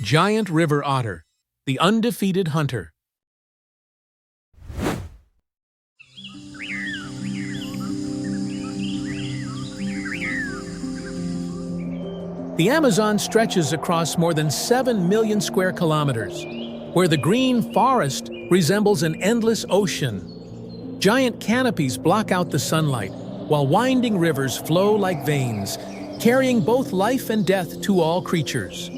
Giant river otter, the undefeated hunter. The Amazon stretches across more than 7 million square kilometers, where the green forest resembles an endless ocean. Giant canopies block out the sunlight, while winding rivers flow like veins, carrying both life and death to all creatures.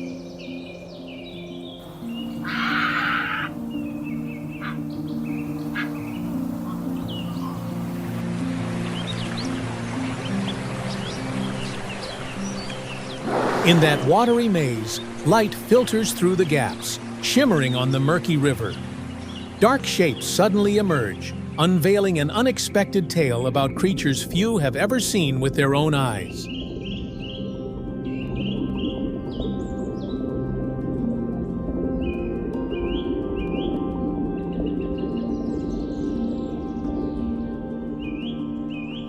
In that watery maze, light filters through the gaps, shimmering on the murky river. Dark shapes suddenly emerge, unveiling an unexpected tale about creatures few have ever seen with their own eyes.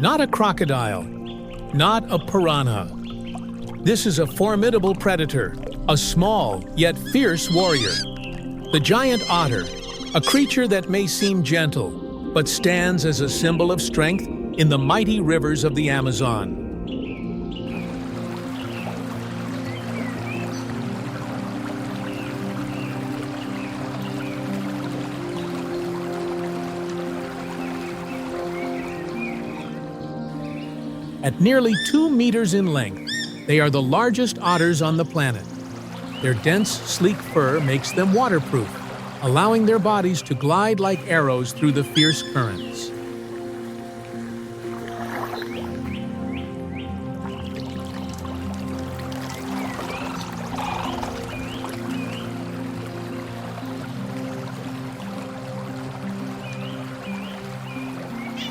Not a crocodile, not a piranha. This is a formidable predator, a small yet fierce warrior. The giant otter, a creature that may seem gentle, but stands as a symbol of strength in the mighty rivers of the Amazon. At nearly 2 meters in length, they are the largest otters on the planet. Their dense, sleek fur makes them waterproof, allowing their bodies to glide like arrows through the fierce currents.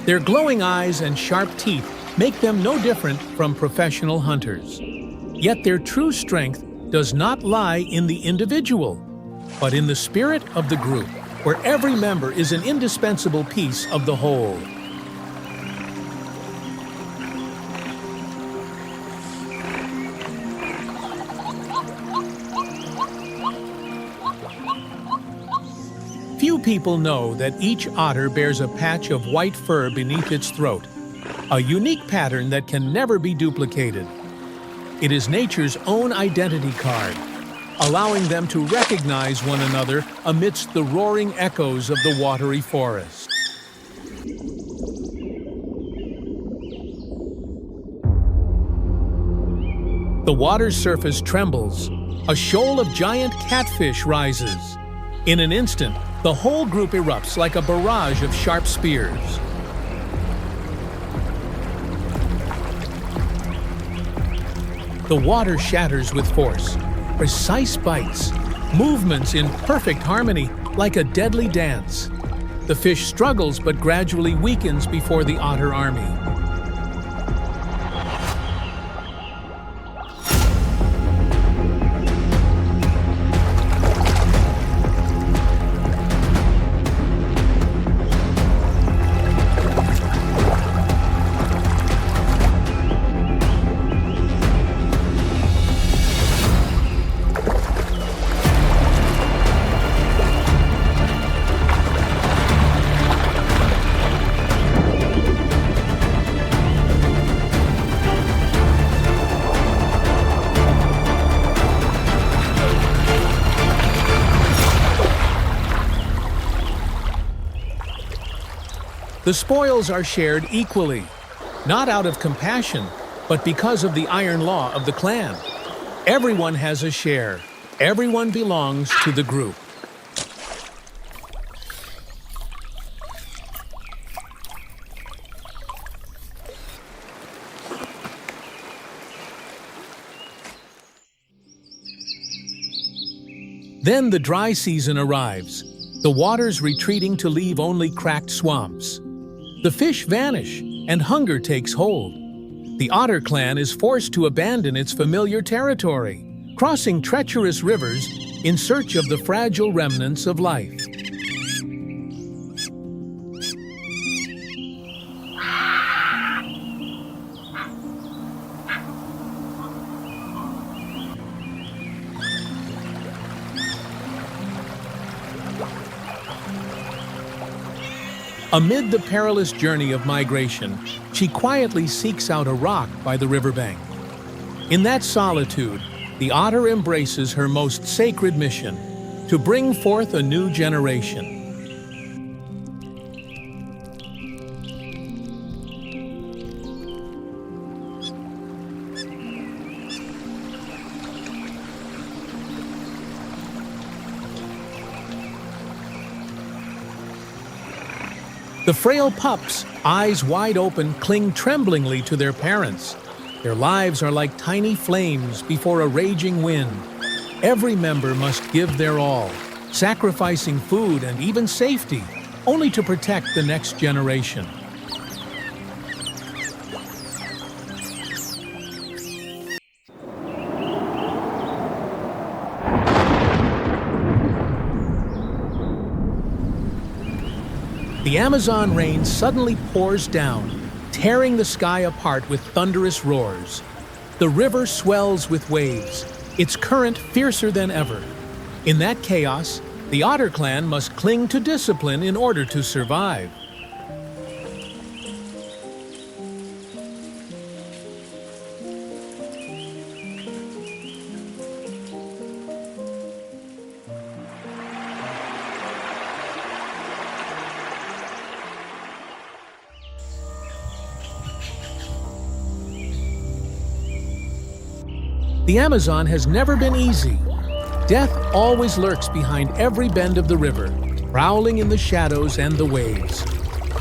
Their glowing eyes and sharp teeth make them no different from professional hunters. Yet their true strength does not lie in the individual, but in the spirit of the group, where every member is an indispensable piece of the whole. Few people know that each otter bears a patch of white fur beneath its throat, a unique pattern that can never be duplicated. It is nature's own identity card, allowing them to recognize one another amidst the roaring echoes of the watery forest. The water's surface trembles. A shoal of giant catfish rises. In an instant, the whole group erupts like a barrage of sharp spears. The water shatters with force, precise bites, movements in perfect harmony like a deadly dance. The fish struggles but gradually weakens before the otter army. The spoils are shared equally, not out of compassion, but because of the iron law of the clan. Everyone has a share. Everyone belongs to the group. Then the dry season arrives, the waters retreating to leave only cracked swamps. The fish vanish, and hunger takes hold. The otter clan is forced to abandon its familiar territory, crossing treacherous rivers in search of the fragile remnants of life. Amid the perilous journey of migration, she quietly seeks out a rock by the riverbank. In that solitude, the otter embraces her most sacred mission, to bring forth a new generation. The frail pups, eyes wide open, cling tremblingly to their parents. Their lives are like tiny flames before a raging wind. Every member must give their all, sacrificing food and even safety, only to protect the next generation. The Amazon rain suddenly pours down, tearing the sky apart with thunderous roars. The river swells with waves, its current fiercer than ever. In that chaos, the otter clan must cling to discipline in order to survive. The Amazon has never been easy. Death always lurks behind every bend of the river, prowling in the shadows and the waves.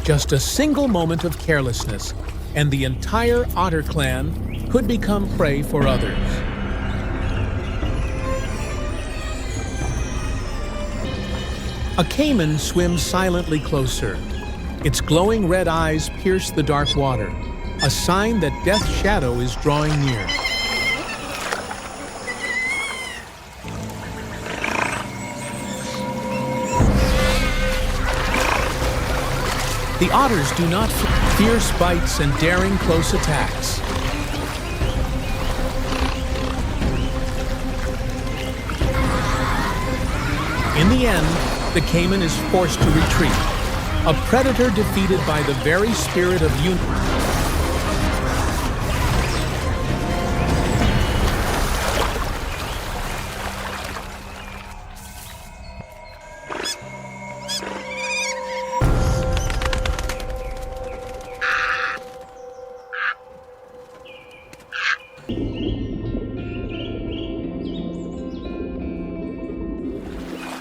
Just a single moment of carelessness, and the entire otter clan could become prey for others. A caiman swims silently closer. Its glowing red eyes pierce the dark water, a sign that death's shadow is drawing near. The otters do not fear fierce bites and daring close attacks. In the end, the caiman is forced to retreat, a predator defeated by the very spirit of unity.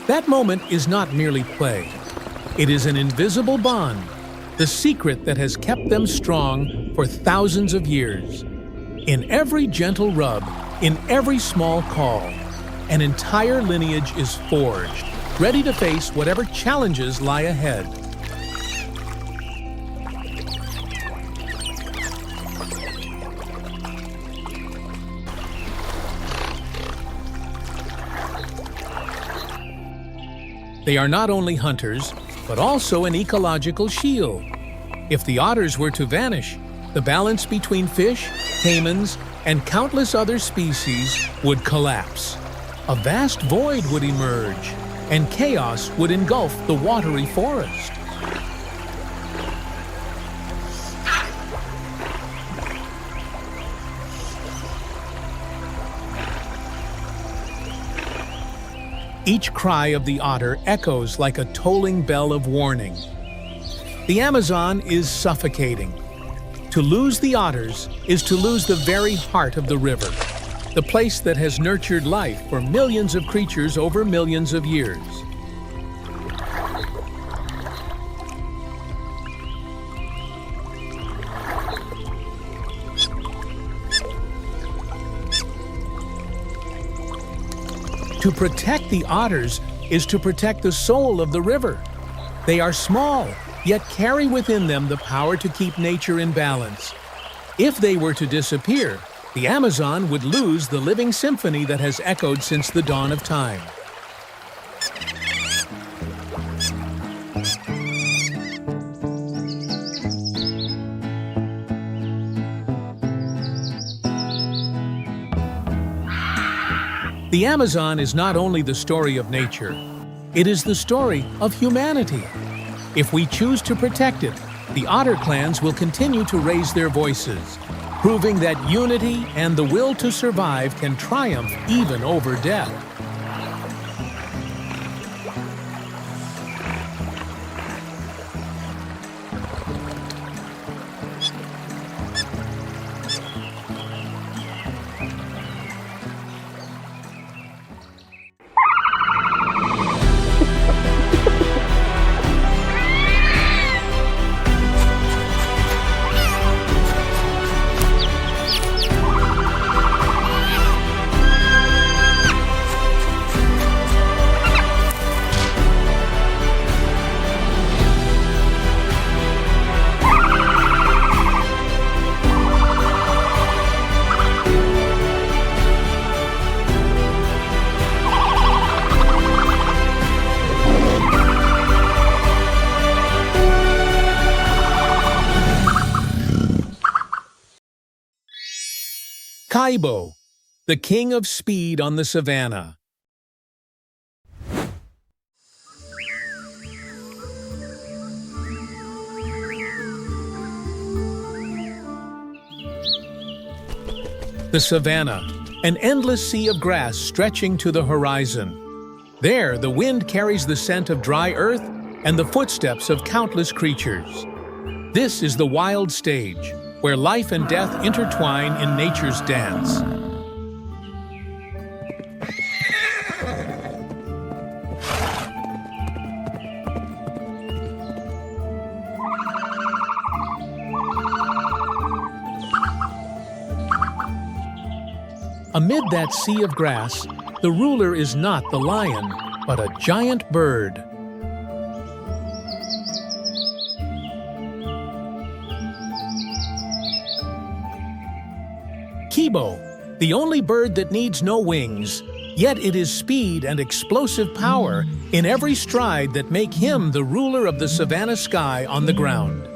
That moment is not merely play. It is an invisible bond, the secret that has kept them strong for thousands of years. In every gentle rub, in every small call, an entire lineage is forged, ready to face whatever challenges lie ahead. They are not only hunters, but also an ecological shield. If the otters were to vanish, the balance between fish, caimans, and countless other species would collapse. A vast void would emerge, and chaos would engulf the watery forest. Each cry of the otter echoes like a tolling bell of warning. The Amazon is suffocating. To lose the otters is to lose the very heart of the river, the place that has nurtured life for millions of creatures over millions of years. To protect the otters is to protect the soul of the river. They are small, yet carry within them the power to keep nature in balance. If they were to disappear, the Amazon would lose the living symphony that has echoed since the dawn of time. The Amazon is not only the story of nature, it is the story of humanity. If we choose to protect it, the otter clans will continue to raise their voices, proving that unity and the will to survive can triumph even over death. Kaibo, the king of speed on the savannah. The savannah, an endless sea of grass stretching to the horizon. There, the wind carries the scent of dry earth and the footsteps of countless creatures. This is the wild stage, where life and death intertwine in nature's dance. Amid that sea of grass, the ruler is not the lion, but a giant bird. Kibo, the only bird that needs no wings, yet it is speed and explosive power in every stride that make him the ruler of the savanna sky on the ground.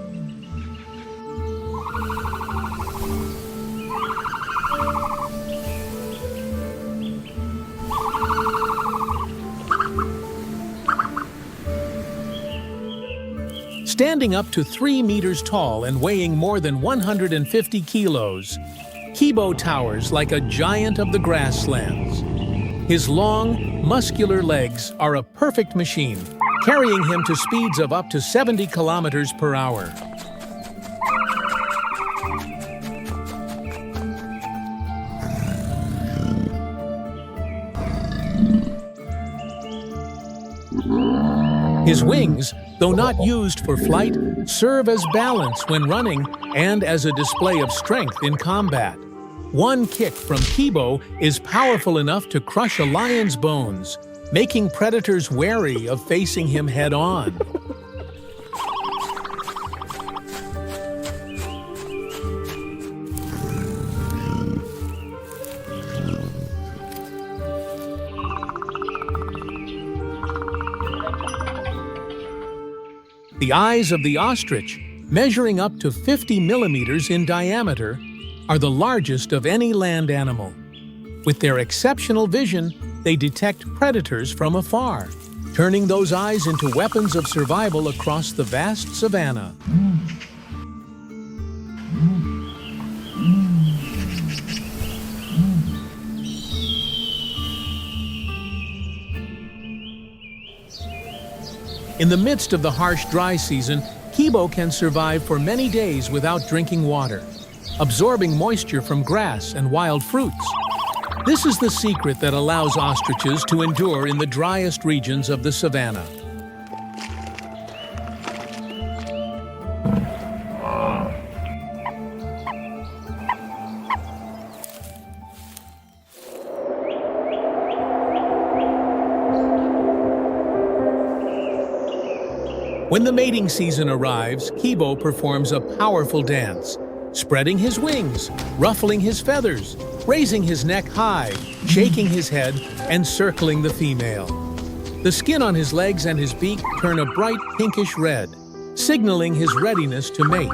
Standing up to 3 meters tall and weighing more than 150 kilos, Kibo towers like a giant of the grasslands. His long, muscular legs are a perfect machine, carrying him to speeds of up to 70 kilometers per hour. His wings, though not used for flight, serve as balance when running and as a display of strength in combat. One kick from Kibo is powerful enough to crush a lion's bones, making predators wary of facing him head-on. The eyes of the ostrich, measuring up to 50 millimeters in diameter, are the largest of any land animal. With their exceptional vision, they detect predators from afar, turning those eyes into weapons of survival across the vast savanna. In the midst of the harsh dry season, Kibo can survive for many days without drinking water, absorbing moisture from grass and wild fruits. This is the secret that allows ostriches to endure in the driest regions of the savanna. When the mating season arrives, Kibo performs a powerful dance, spreading his wings, ruffling his feathers, raising his neck high, shaking his head, and circling the female. The skin on his legs and his beak turn a bright pinkish red, signaling his readiness to mate.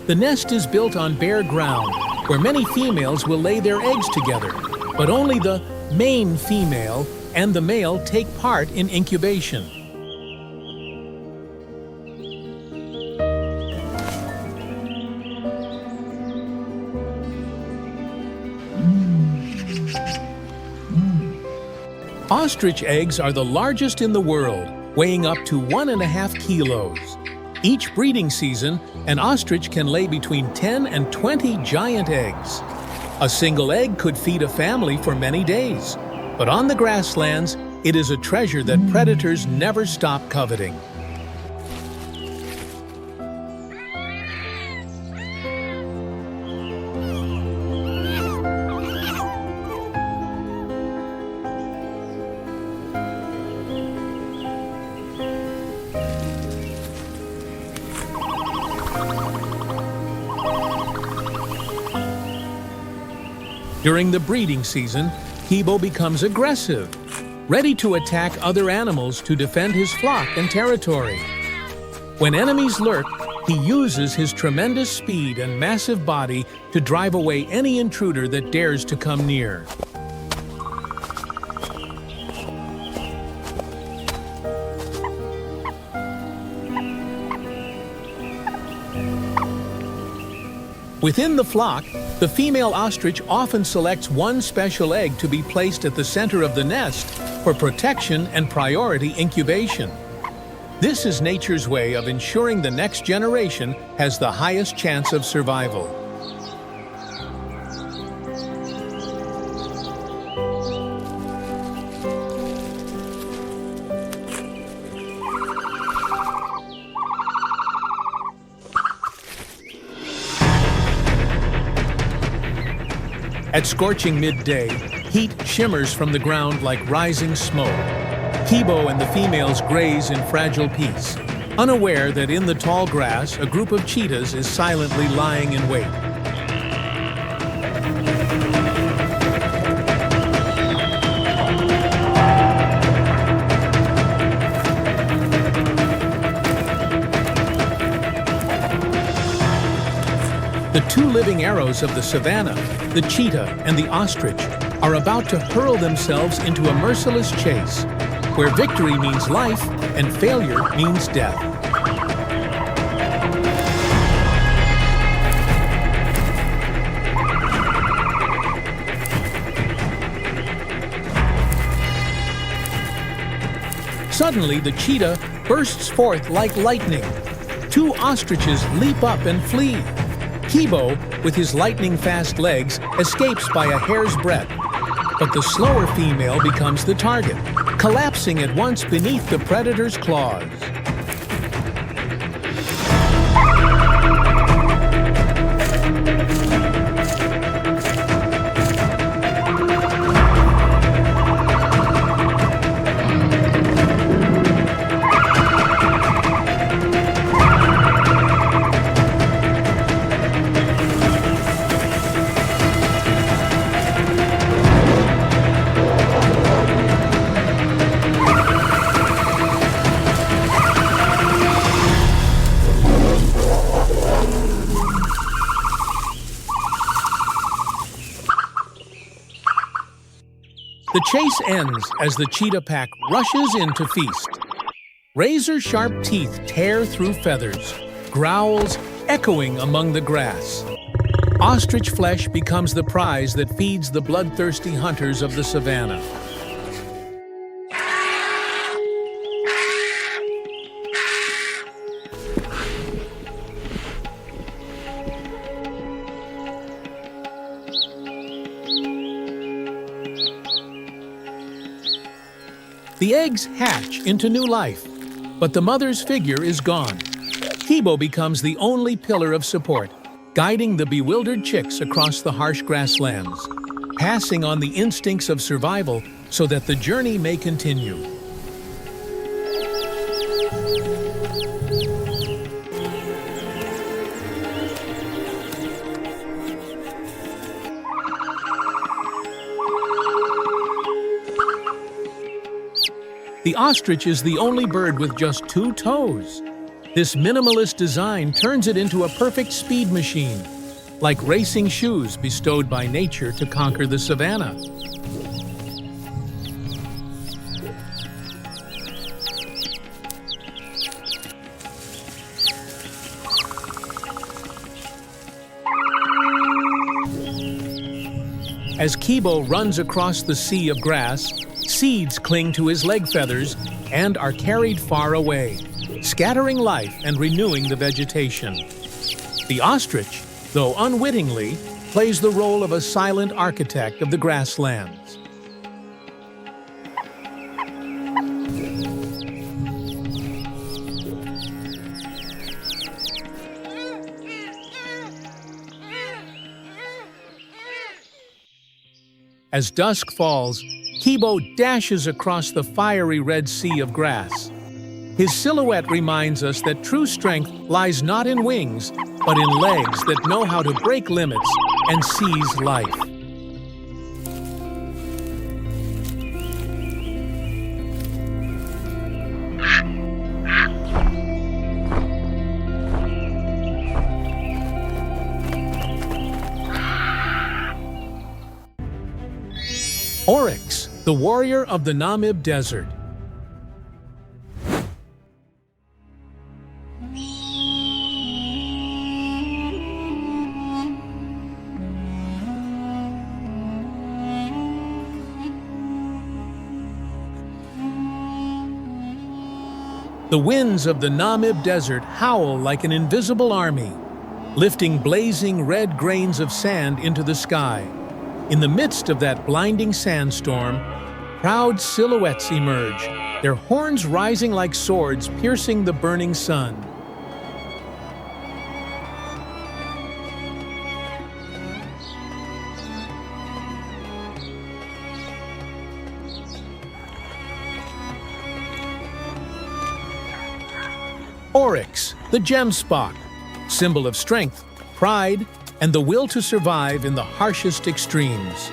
The nest is built on bare ground, where many females will lay their eggs together, but only the main female and the male take part in incubation. Ostrich eggs are the largest in the world, weighing up to 1.5 kilos. Each breeding season, an ostrich can lay between 10 and 20 giant eggs. A single egg could feed a family for many days, but on the grasslands, it is a treasure that predators never stop coveting. During the breeding season, Kibo becomes aggressive, ready to attack other animals to defend his flock and territory. When enemies lurk, he uses his tremendous speed and massive body to drive away any intruder that dares to come near. Within the flock, the female ostrich often selects one special egg to be placed at the center of the nest for protection and priority incubation. This is nature's way of ensuring the next generation has the highest chance of survival. At scorching midday, heat shimmers from the ground like rising smoke. Kibo and the females graze in fragile peace, unaware that in the tall grass a group of cheetahs is silently lying in wait. The two living arrows of the savanna, the cheetah and the ostrich, are about to hurl themselves into a merciless chase, where victory means life and failure means death. Suddenly, the cheetah bursts forth like lightning. Two ostriches leap up and flee. Kibo, with his lightning-fast legs, escapes by a hair's breadth. But the slower female becomes the target, collapsing at once beneath the predator's claws. The chase ends as the cheetah pack rushes in to feast. Razor-sharp teeth tear through feathers, growls echoing among the grass. Ostrich flesh becomes the prize that feeds the bloodthirsty hunters of the savanna. The eggs hatch into new life, but the mother's figure is gone. Kibo becomes the only pillar of support, guiding the bewildered chicks across the harsh grasslands, passing on the instincts of survival so that the journey may continue. The ostrich is the only bird with just 2 toes. This minimalist design turns it into a perfect speed machine, like racing shoes bestowed by nature to conquer the savannah. As Kibo runs across the sea of grass, seeds cling to his leg feathers and are carried far away, scattering life and renewing the vegetation. The ostrich, though unwittingly, plays the role of a silent architect of the grasslands. As dusk falls, Kibo dashes across the fiery red sea of grass. His silhouette reminds us that true strength lies not in wings, but in legs that know how to break limits and seize life. Oryx, the warrior of the Namib Desert. The winds of the Namib Desert howl like an invisible army, lifting blazing red grains of sand into the sky. In the midst of that blinding sandstorm, proud silhouettes emerge, their horns rising like swords piercing the burning sun. Oryx, the gem spot, symbol of strength, pride, and the will to survive in the harshest extremes.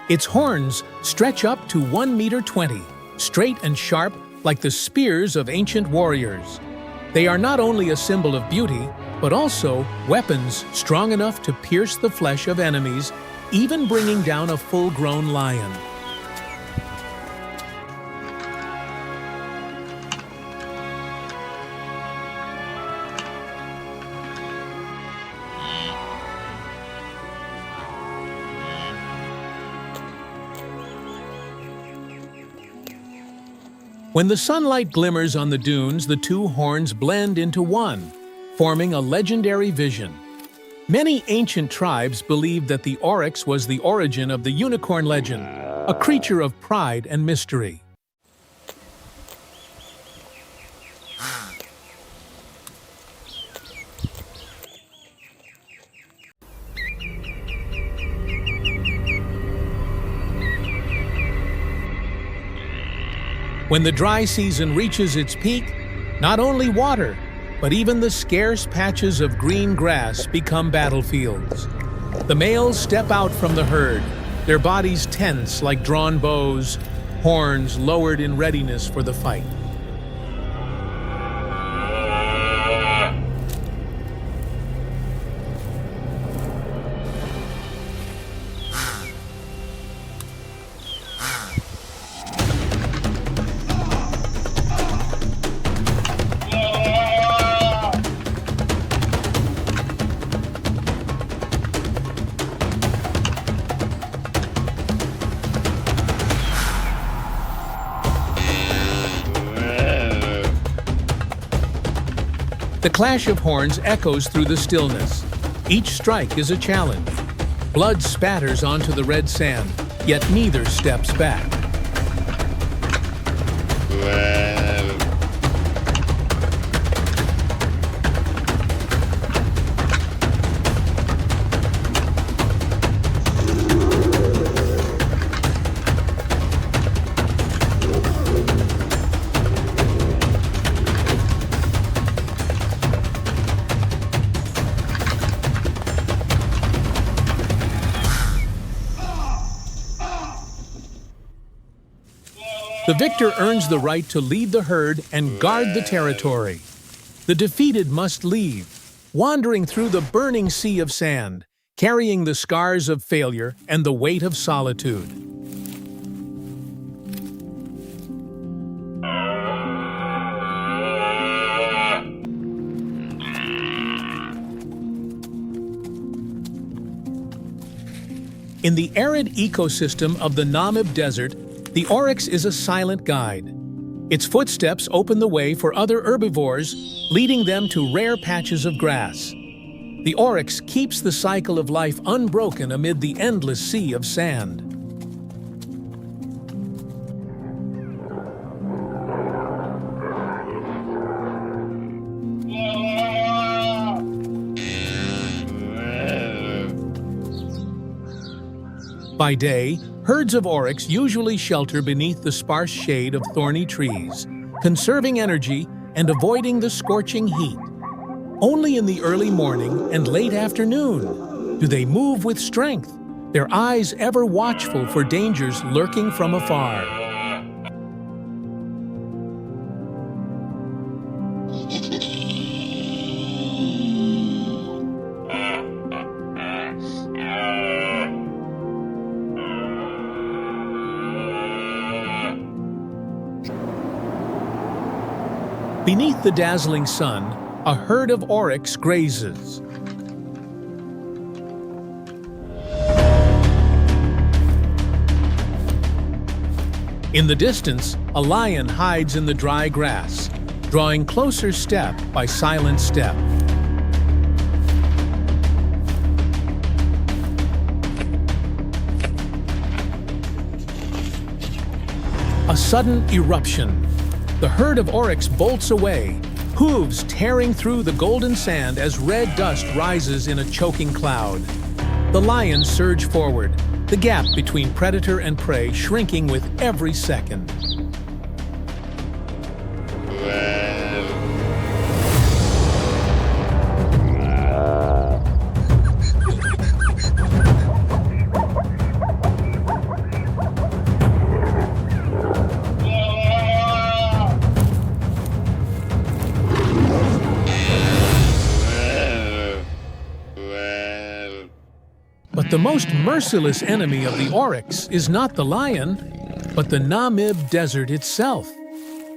Its horns stretch up to 1.20 meters, straight and sharp like the spears of ancient warriors. They are not only a symbol of beauty, but also weapons strong enough to pierce the flesh of enemies, even bringing down a full-grown lion. When the sunlight glimmers on the dunes, the two horns blend into one, forming a legendary vision. Many ancient tribes believed that the oryx was the origin of the unicorn legend, a creature of pride and mystery. When the dry season reaches its peak, not only water, but even the scarce patches of green grass become battlefields. The males step out from the herd, their bodies tense like drawn bows, horns lowered in readiness for the fight. The clash of horns echoes through the stillness. Each strike is a challenge. Blood spatters onto the red sand, yet neither steps back. The victor earns the right to lead the herd and guard the territory. The defeated must leave, wandering through the burning sea of sand, carrying the scars of failure and the weight of solitude. In the arid ecosystem of the Namib Desert, the oryx is a silent guide. Its footsteps open the way for other herbivores, leading them to rare patches of grass. The oryx keeps the cycle of life unbroken amid the endless sea of sand. By day, herds of oryx usually shelter beneath the sparse shade of thorny trees, conserving energy and avoiding the scorching heat. Only in the early morning and late afternoon do they move with strength, their eyes ever watchful for dangers lurking from afar. Beneath the dazzling sun, a herd of oryx grazes. In the distance, a lion hides in the dry grass, drawing closer step by silent step. A sudden eruption. The herd of oryx bolts away, hooves tearing through the golden sand as red dust rises in a choking cloud. The lions surge forward, the gap between predator and prey shrinking with every second. But the most merciless enemy of the oryx is not the lion, but the Namib Desert itself.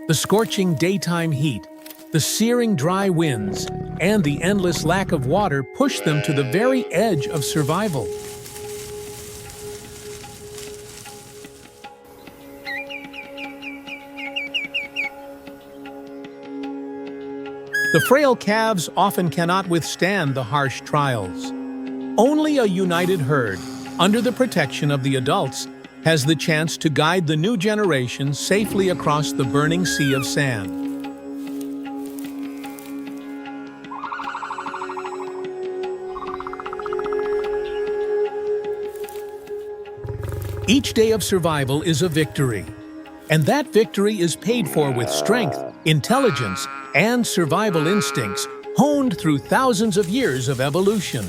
The scorching daytime heat, the searing dry winds, and the endless lack of water push them to the very edge of survival. The frail calves often cannot withstand the harsh trials. Only a united herd, under the protection of the adults, has the chance to guide the new generation safely across the burning sea of sand. Each day of survival is a victory, and that victory is paid for with strength, intelligence, and survival instincts honed through thousands of years of evolution.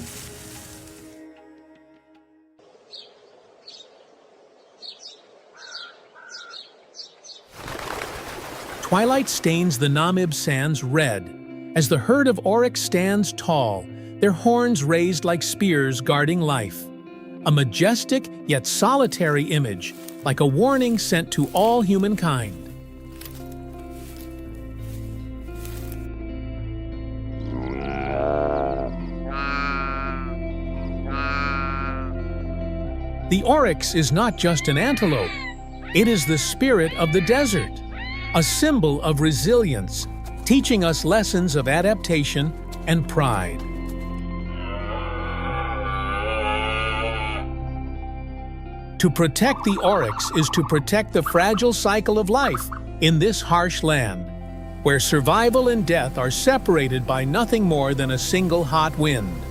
Twilight stains the Namib sands red as the herd of oryx stands tall, their horns raised like spears guarding life. A majestic yet solitary image, like a warning sent to all humankind. The oryx is not just an antelope, it is the spirit of the desert. A symbol of resilience, teaching us lessons of adaptation and pride. To protect the oryx is to protect the fragile cycle of life in this harsh land, where survival and death are separated by nothing more than a single hot wind.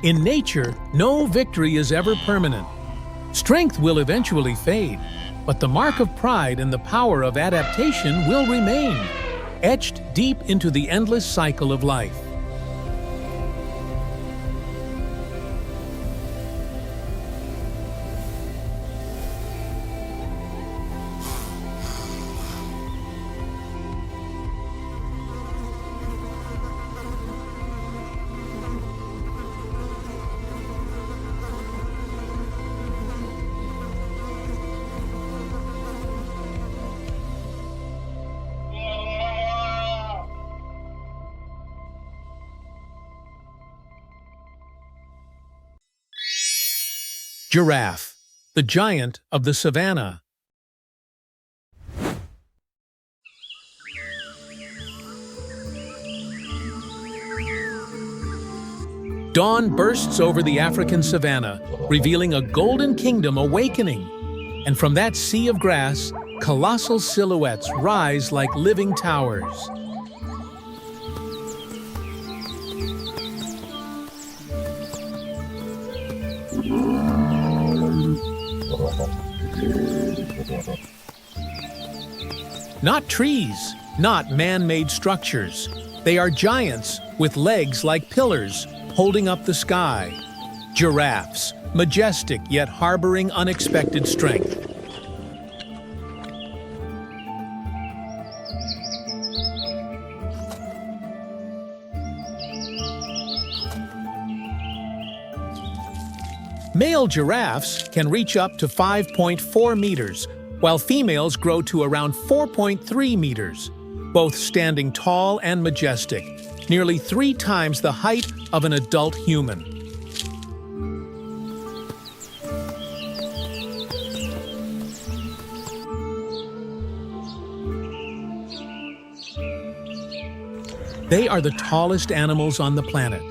In nature, no victory is ever permanent. Strength will eventually fade, but the mark of pride and the power of adaptation will remain. etched deep into the endless cycle of life. Giraffe, the giant of the savannah. Dawn bursts over the African savannah, revealing a golden kingdom awakening. And from that sea of grass, colossal silhouettes rise like living towers. Not trees, not man-made structures. They are giants with legs like pillars, holding up the sky. Giraffes, majestic yet harboring unexpected strength. Male giraffes can reach up to 5.4 meters, while females grow to around 4.3 meters, both standing tall and majestic, nearly 3 times the height of an adult human. They are the tallest animals on the planet.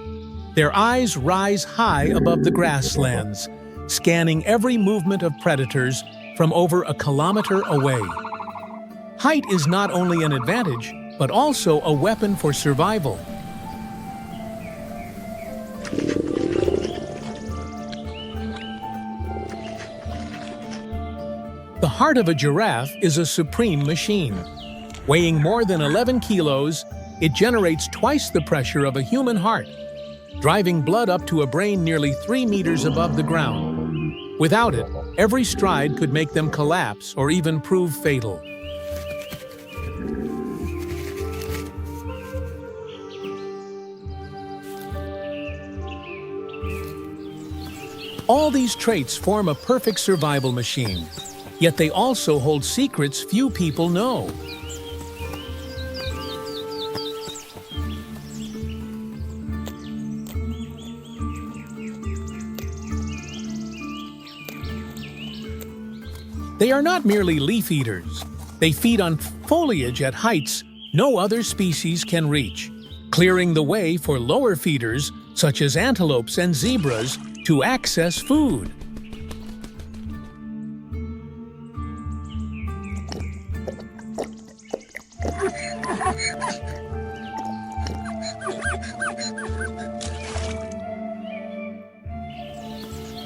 Their eyes rise high above the grasslands, scanning every movement of predators from over a kilometer away. Height is not only an advantage, but also a weapon for survival. The heart of a giraffe is a supreme machine. Weighing more than 11 kilos, it generates twice the pressure of a human heart, driving blood up to a brain nearly 3 meters above the ground. Without it, every stride could make them collapse or even prove fatal. All these traits form a perfect survival machine, yet they also hold secrets few people know. They are not merely leaf eaters. They feed on foliage at heights no other species can reach, clearing the way for lower feeders such as antelopes and zebras to access food.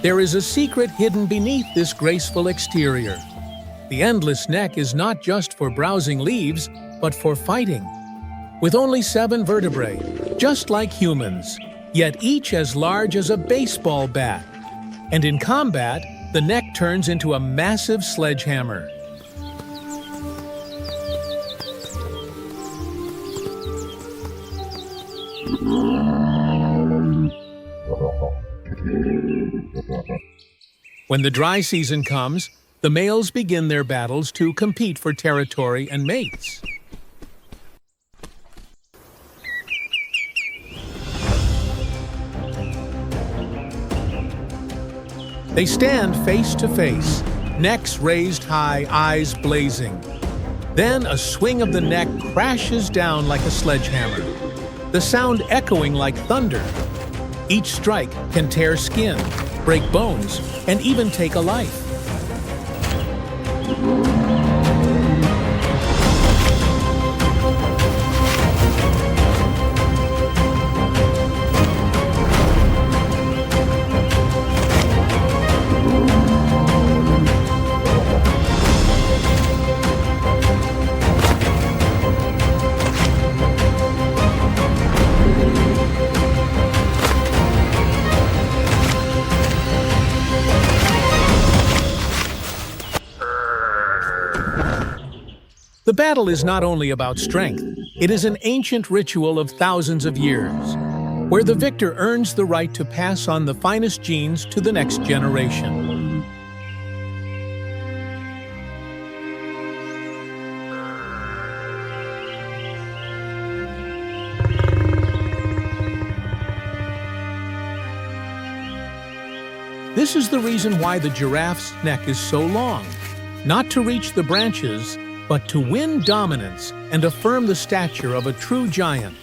There is a secret hidden beneath this graceful exterior. The endless neck is not just for browsing leaves, but for fighting. With only 7 vertebrae, just like humans, yet each as large as a baseball bat. And in combat, the neck turns into a massive sledgehammer. When the dry season comes, the males begin their battles to compete for territory and mates. They stand face to face, necks raised high, eyes blazing. Then a swing of the neck crashes down like a sledgehammer, the sound echoing like thunder. Each strike can tear skin, break bones, and even take a life. The battle is not only about strength, it is an ancient ritual of thousands of years, where the victor earns the right to pass on the finest genes to the next generation. This is the reason why the giraffe's neck is so long, not to reach the branches, but to win dominance and affirm the stature of a true giant.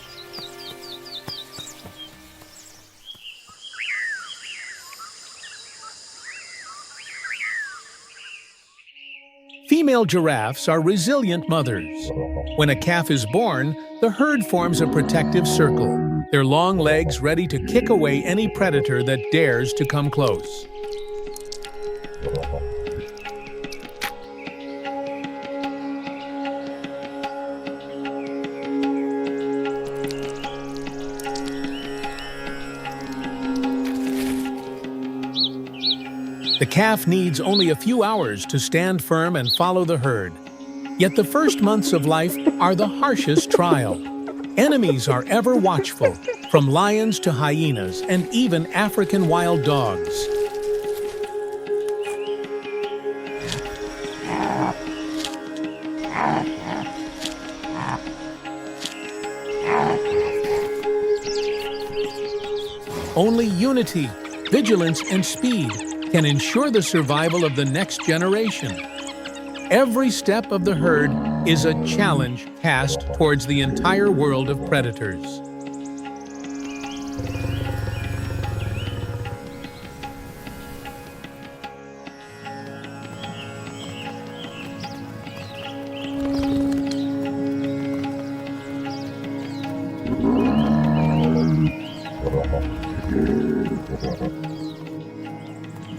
Female giraffes are resilient mothers. When a calf is born, the herd forms a protective circle, their long legs ready to kick away any predator that dares to come close. The calf needs only a few hours to stand firm and follow the herd. Yet the first months of life are the harshest trial. Enemies are ever watchful, from lions to hyenas and even African wild dogs. Only unity, vigilance, and speed can ensure the survival of the next generation. Every step of the herd is a challenge cast towards the entire world of predators.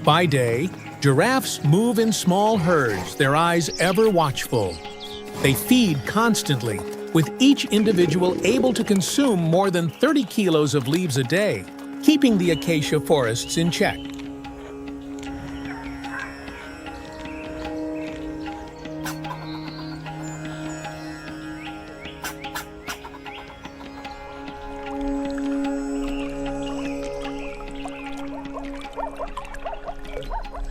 By day, giraffes move in small herds, their eyes ever watchful. They feed constantly, with each individual able to consume more than 30 kilos of leaves a day, keeping the acacia forests in check.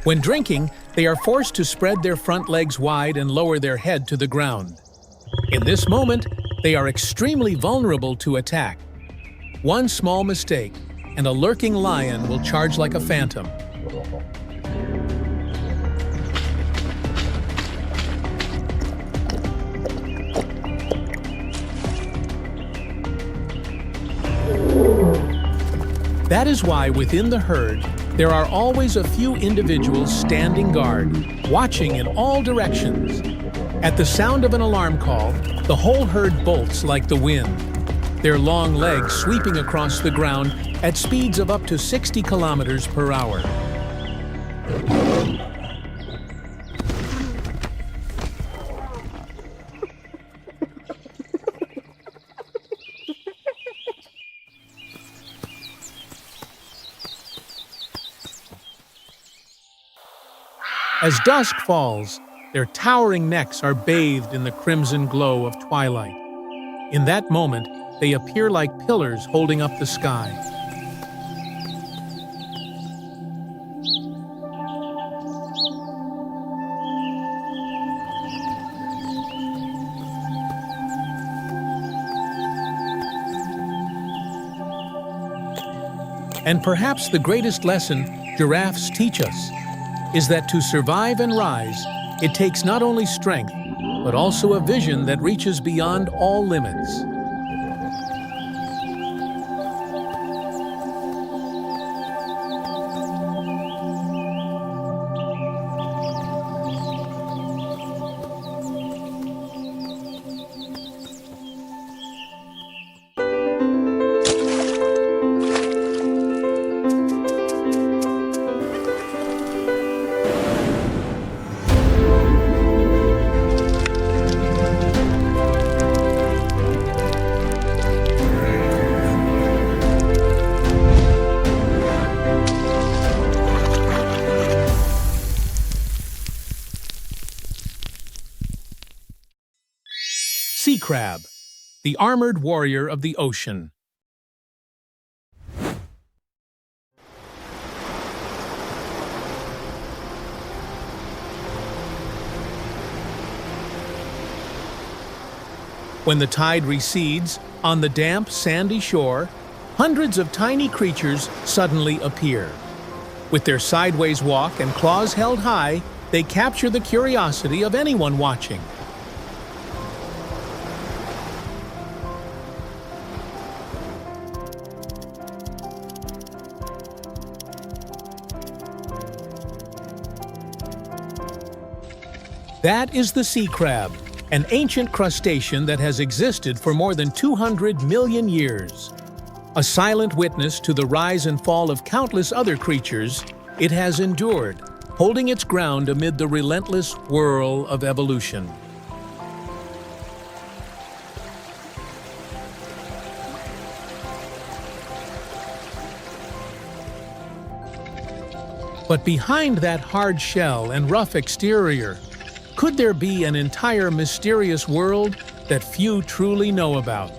When drinking, they are forced to spread their front legs wide and lower their head to the ground. In this moment, they are extremely vulnerable to attack. One small mistake, and a lurking lion will charge like a phantom. That is why within the herd, there are always a few individuals standing guard, watching in all directions. At the sound of an alarm call, the whole herd bolts like the wind, their long legs sweeping across the ground at speeds of up to 60 kilometers per hour. As dusk falls, their towering necks are bathed in the crimson glow of twilight. In that moment, they appear like pillars holding up the sky. And perhaps the greatest lesson giraffes teach us is that to survive and rise, it takes not only strength, but also a vision that reaches beyond all limits. Sea crab, the armored warrior of the ocean. When the tide recedes, on the damp, sandy shore, hundreds of tiny creatures suddenly appear. With their sideways walk and claws held high, they capture the curiosity of anyone watching. That is the sea crab, an ancient crustacean that has existed for more than 200 million years. A silent witness to the rise and fall of countless other creatures, it has endured, holding its ground amid the relentless whirl of evolution. But behind that hard shell and rough exterior, could there be an entire mysterious world that few truly know about?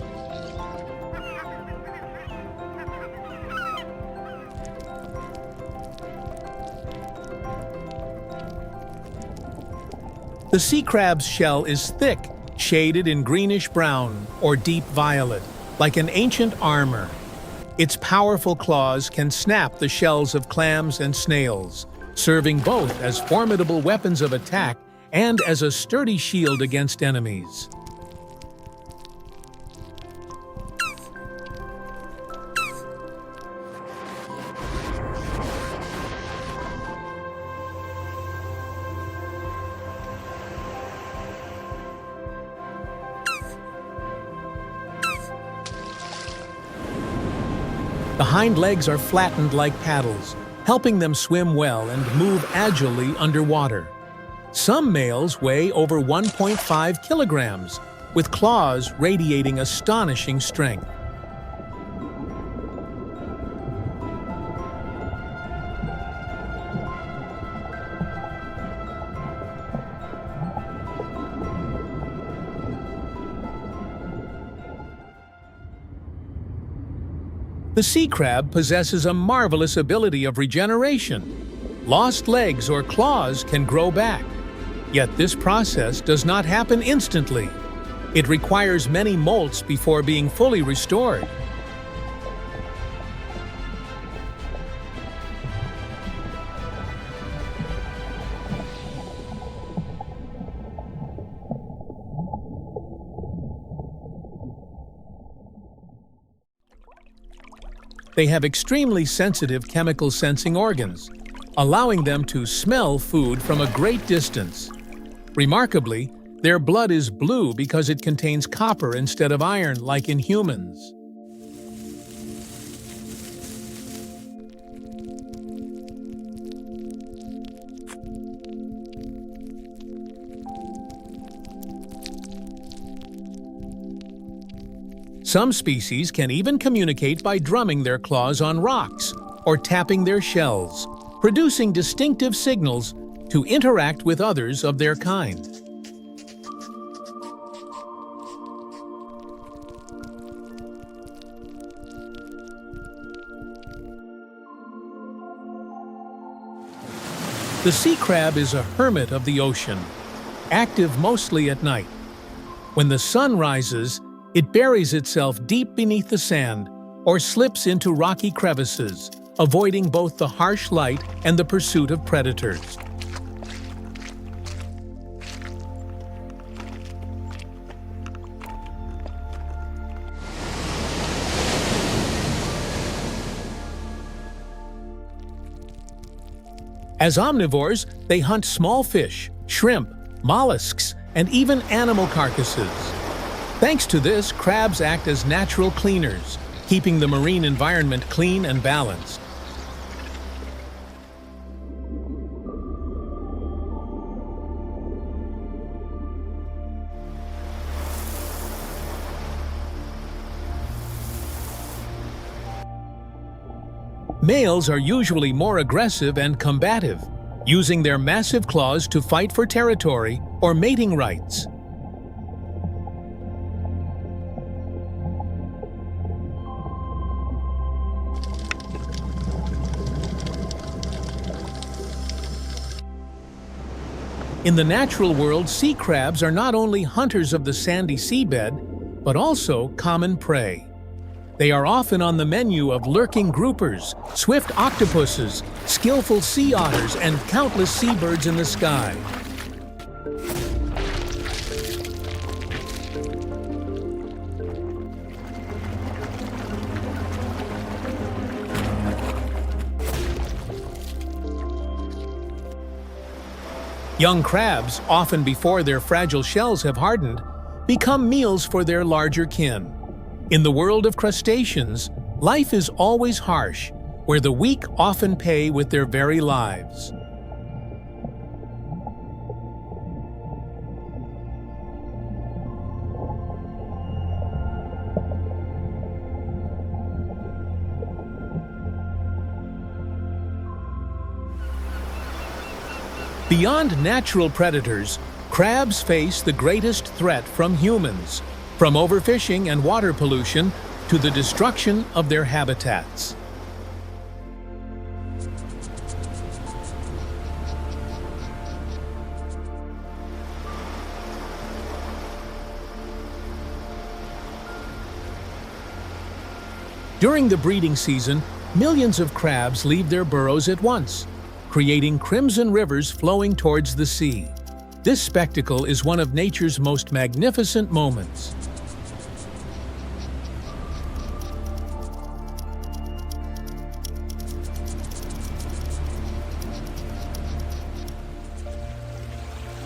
The sea crab's shell is thick, shaded in greenish-brown or deep violet, like an ancient armor. Its powerful claws can snap the shells of clams and snails, serving both as formidable weapons of attack and as a sturdy shield against enemies. The hind legs are flattened like paddles, helping them swim well and move agilely underwater. Some males weigh over 1.5 kilograms, with claws radiating astonishing strength. The sea crab possesses a marvelous ability of regeneration. Lost legs or claws can grow back. Yet this process does not happen instantly. It requires many molts before being fully restored. They have extremely sensitive chemical sensing organs, allowing them to smell food from a great distance. Remarkably, their blood is blue because it contains copper instead of iron, like in humans. Some species can even communicate by drumming their claws on rocks or tapping their shells, producing distinctive signals to interact with others of their kind. The sea crab is a hermit of the ocean, active mostly at night. When the sun rises, it buries itself deep beneath the sand or slips into rocky crevices, avoiding both the harsh light and the pursuit of predators. As omnivores, they hunt small fish, shrimp, mollusks, and even animal carcasses. Thanks to this, crabs act as natural cleaners, keeping the marine environment clean and balanced. Males are usually more aggressive and combative, using their massive claws to fight for territory or mating rights. In the natural world, sea crabs are not only hunters of the sandy seabed, but also common prey. They are often on the menu of lurking groupers, swift octopuses, skillful sea otters, and countless seabirds in the sky. Young crabs, often before their fragile shells have hardened, become meals for their larger kin. In the world of crustaceans, life is always harsh, where the weak often pay with their very lives. Beyond natural predators, crabs face the greatest threat from humans, from overfishing and water pollution to the destruction of their habitats. During the breeding season, millions of crabs leave their burrows at once, creating crimson rivers flowing towards the sea. This spectacle is one of nature's most magnificent moments.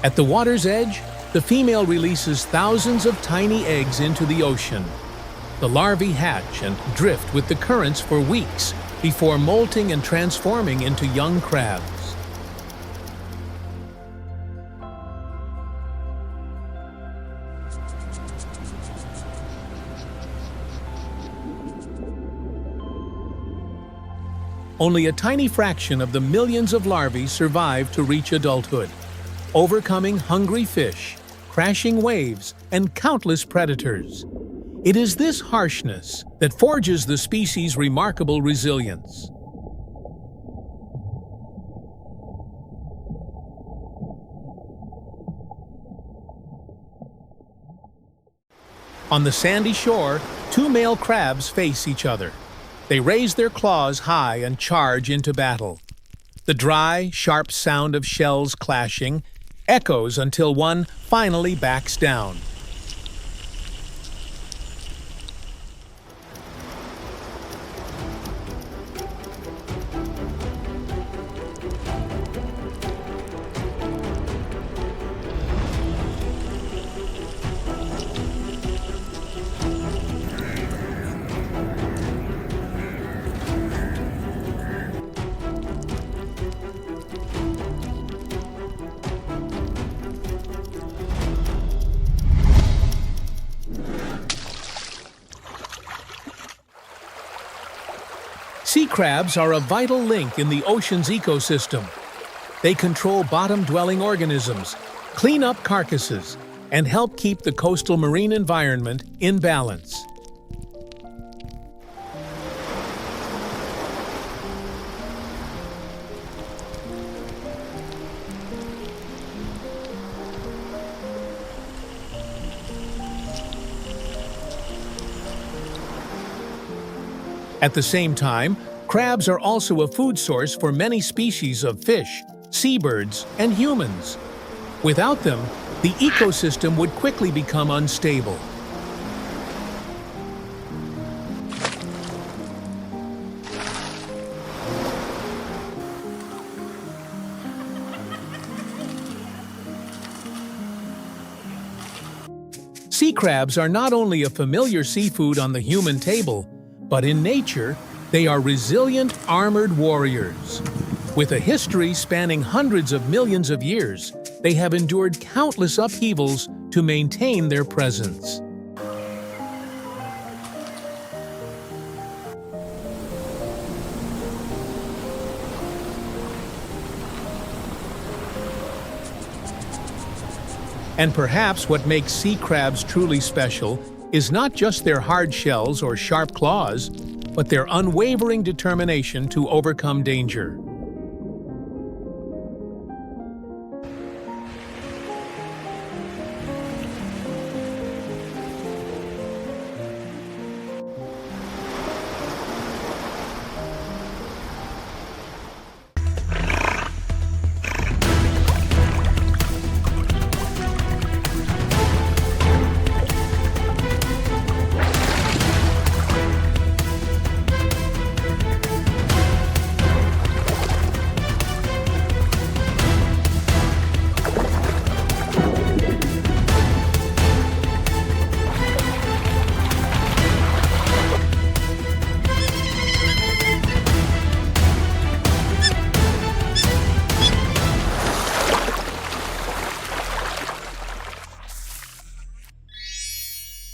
At the water's edge, the female releases thousands of tiny eggs into the ocean. The larvae hatch and drift with the currents for weeks before molting and transforming into young crabs. Only a tiny fraction of the millions of larvae survive to reach adulthood, overcoming hungry fish, crashing waves, and countless predators. It is this harshness that forges the species' remarkable resilience. On the sandy shore, two male crabs face each other. They raise their claws high and charge into battle. The dry, sharp sound of shells clashing echoes until one finally backs down. Sea crabs are a vital link in the ocean's ecosystem. They control bottom-dwelling organisms, clean up carcasses, and help keep the coastal marine environment in balance. At the same time, crabs are also a food source for many species of fish, seabirds, and humans. Without them, the ecosystem would quickly become unstable. Sea crabs are not only a familiar seafood on the human table, but in nature, they are resilient, armored warriors. With a history spanning hundreds of millions of years, they have endured countless upheavals to maintain their presence. And perhaps what makes sea crabs truly special is not just their hard shells or sharp claws, but their unwavering determination to overcome danger.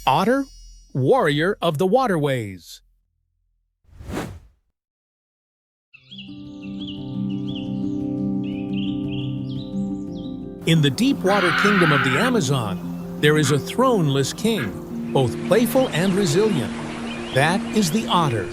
Otter, warrior of the waterways. In the deep water kingdom of the Amazon, there is a throneless king, both playful and resilient. That is the otter.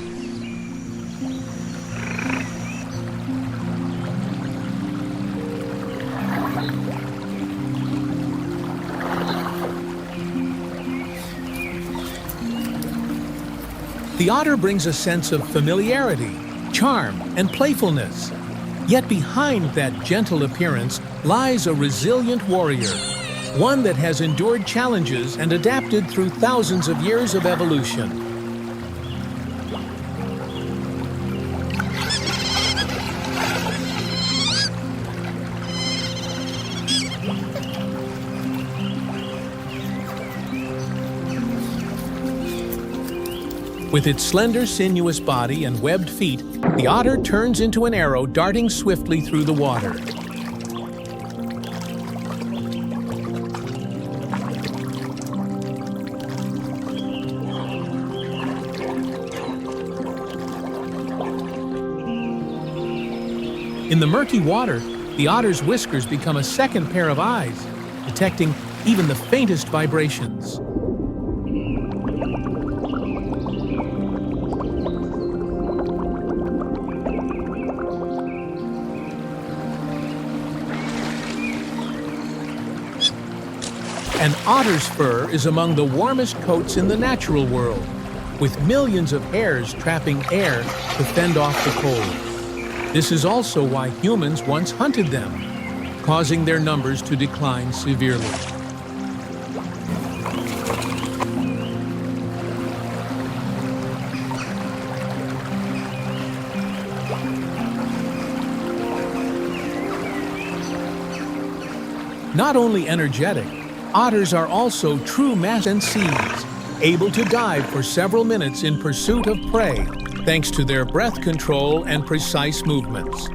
The otter brings a sense of familiarity, charm, and playfulness. Yet behind that gentle appearance lies a resilient warrior, one that has endured challenges and adapted through thousands of years of evolution. With its slender, sinuous body and webbed feet, the otter turns into an arrow darting swiftly through the water. In the murky water, the otter's whiskers become a second pair of eyes, detecting even the faintest vibrations. An otter's fur is among the warmest coats in the natural world, with millions of hairs trapping air to fend off the cold. This is also why humans once hunted them, causing their numbers to decline severely. Not only energetic, otters are also true masters and seas, able to dive for several minutes in pursuit of prey, thanks to their breath control and precise movements.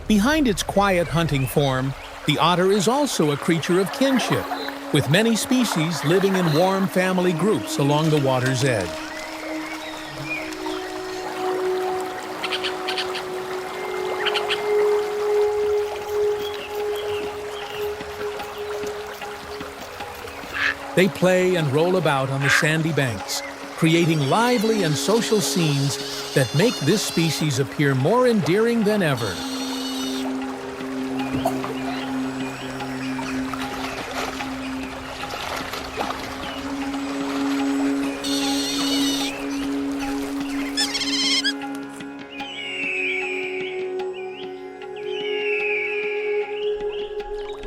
Behind its quiet hunting form, the otter is also a creature of kinship, with many species living in warm family groups along the water's edge. They play and roll about on the sandy banks, creating lively and social scenes that make this species appear more endearing than ever.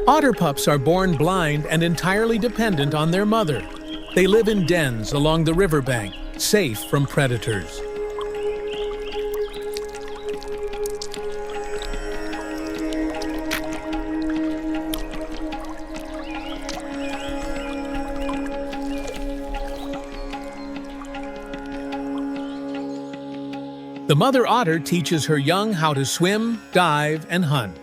Otter pups are born blind and entirely dependent on their mother. They live in dens along the riverbank, safe from predators. The mother otter teaches her young how to swim, dive, and hunt.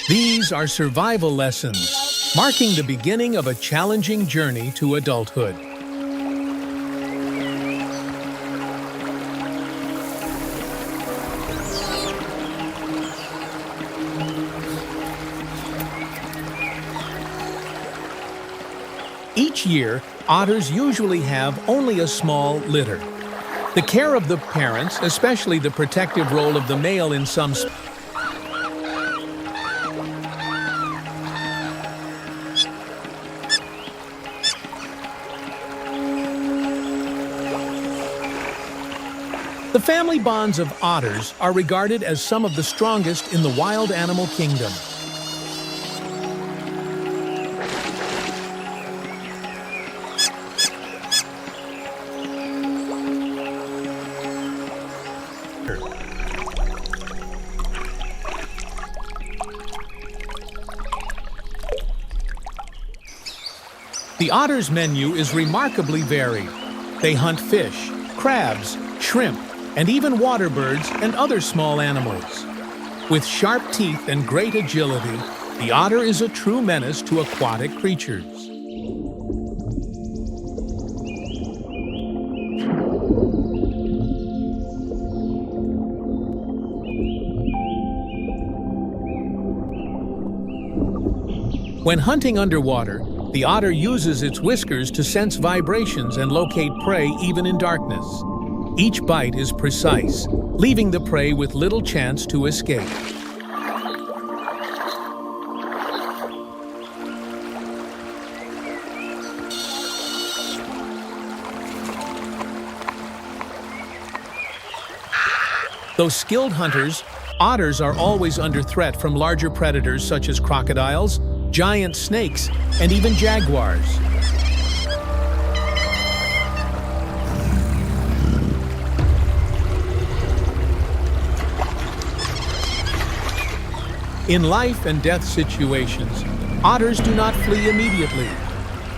These are survival lessons, marking the beginning of a challenging journey to adulthood. Each year, otters usually have only a small litter. The care of the parents, especially the protective role of the male in some species, The family bonds of otters are regarded as some of the strongest in the wild animal kingdom. The otter's menu is remarkably varied. They hunt fish, crabs, shrimp, and even water birds and other small animals. With sharp teeth and great agility, the otter is a true menace to aquatic creatures. When hunting underwater, the otter uses its whiskers to sense vibrations and locate prey even in darkness. Each bite is precise, leaving the prey with little chance to escape. Though skilled hunters, otters are always under threat from larger predators such as crocodiles, giant snakes, and even jaguars. In life and death situations, otters do not flee immediately.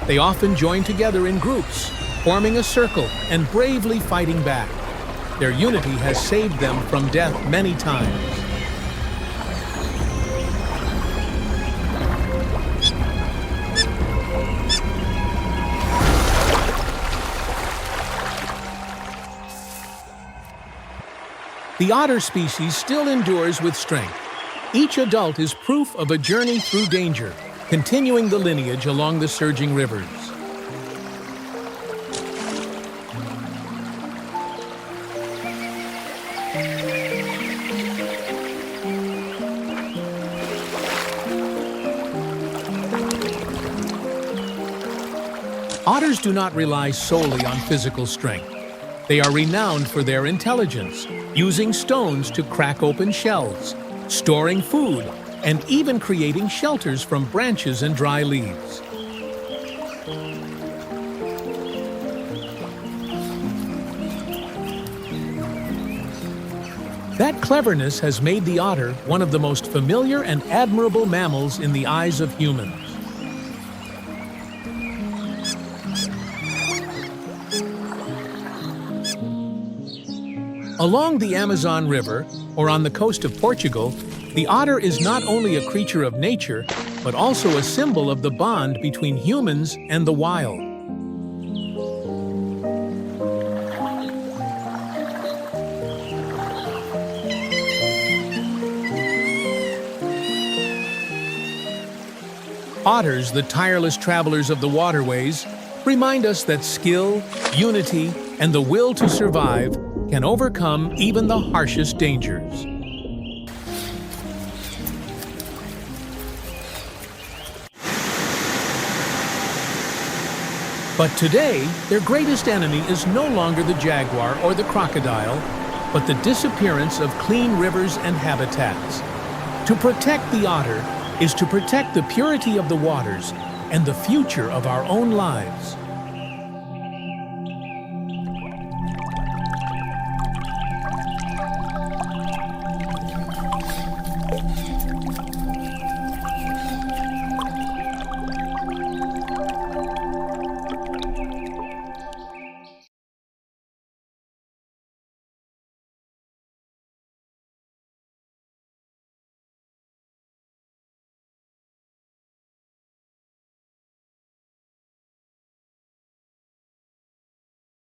They often join together in groups, forming a circle and bravely fighting back. Their unity has saved them from death many times. The otter species still endures with strength. Each adult is proof of a journey through danger, continuing the lineage along the surging rivers. Otters do not rely solely on physical strength. They are renowned for their intelligence, using stones to crack open shells, storing food, and even creating shelters from branches and dry leaves. That cleverness has made the otter one of the most familiar and admirable mammals in the eyes of humans. Along the Amazon River, or on the coast of Portugal, the otter is not only a creature of nature, but also a symbol of the bond between humans and the wild. Otters, the tireless travelers of the waterways, remind us that skill, unity, and the will to survive can overcome even the harshest dangers. But today, their greatest enemy is no longer the jaguar or the crocodile, but the disappearance of clean rivers and habitats. To protect the otter is to protect the purity of the waters and the future of our own lives.